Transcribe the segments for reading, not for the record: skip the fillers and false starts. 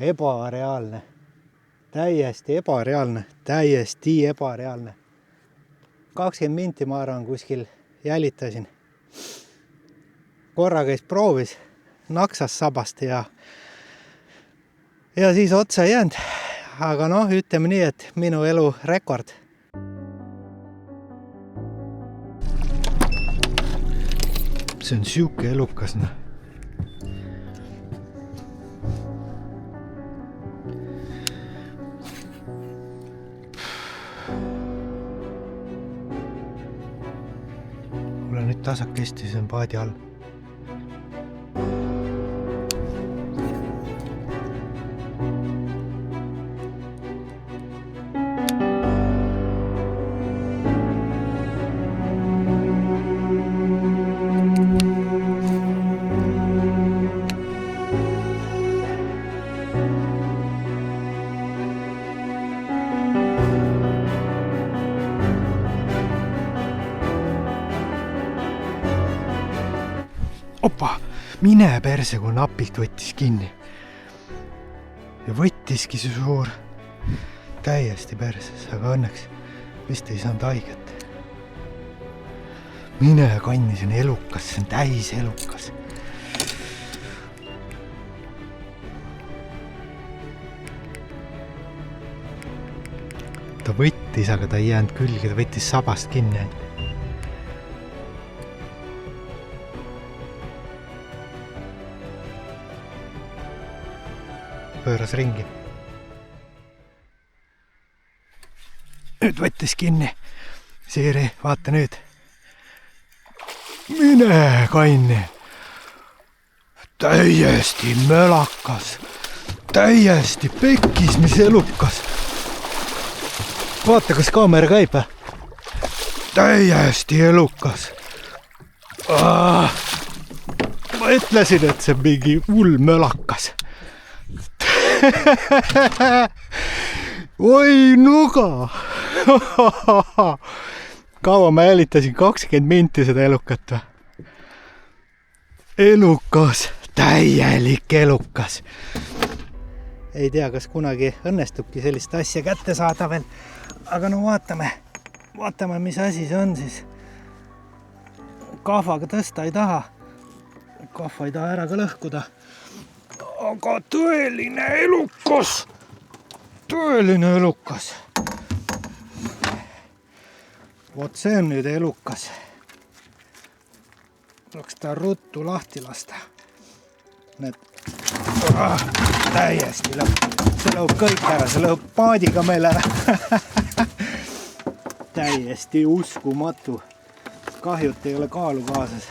Ebareaalne. Täiesti ebareaalne. 20 minti ma arvan kuskil jälitasin. Korra käis proovis, naksas sabast ja siis otsa ei jäänud. Aga ütleme nii, et minu elu rekord. See on siuke elukas. Kuule nüüd tasakesti, see on paadi all. Opa, mine perse, kui napilt võttis kinni. Ja võttiski see suur täiesti perses, aga õnneks vist ei saanud haiget. Mine kanni, see on elukas, see on täis elukas. Ta võttis, aga ta ei jäänud külge, ta võttis sabast kinni. Pööras ringi. Nüüd võttis kinni. Siiri, vaata nüüd. Mine kanni. Täiesti mölakas. Täiesti pekkis, mis elukas. Vaata, kas kaamera käib. Täiesti elukas. Ma ütlesin, et see on mingi hull mölakas. Oi nuga! Kaua ma jälitasin 20 minti seda elukat. Elukas, täielik elukas. Ei tea, kas kunagi õnnestubki sellist asja kätte saada veel. Aga vaatame, mis asi see on siis. Kahvaga tõsta ei taha. Kahva ei taha ära ka lõhkuda. Aga tõeline elukas. Vot see on nüüd elukas. Tuleks ta ruttu lahti lasta. Need täiesti lõpp. See lõhub kõik ära, see lõhub paadiga meil ära. Täiesti uskumatu. Kahjut ei ole kaalu kaasas.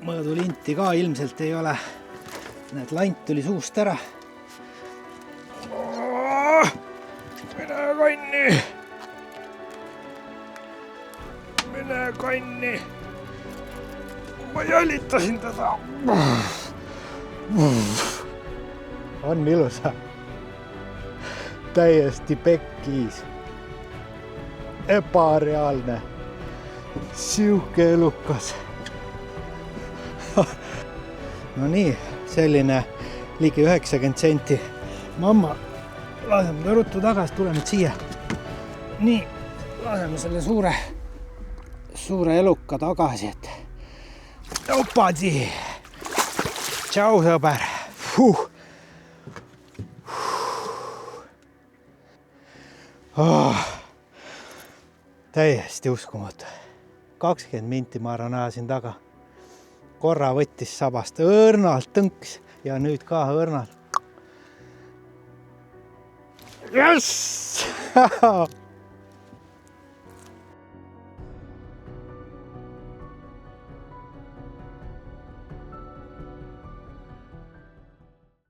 Mõõdulinti ka ilmselt ei ole. Need lant tuli suust ära. Mine kanni. Ma jälitasin teda. On ilusa. Täiesti pekkis. Ebareaalne. Siuke elukas. No nii, selline ligi 90 senti. Mamma, laseme ta ruttu tagasi, tuleme siia. Nii, laseme selle suure eluka tagasi, et opadi. Tšau, sõber. Täiesti uskumatu. 20 minti ma arvan ajasin taga. Korra võttis sabast, õrnalt tõnks ja nüüd ka õrnalt. Yes!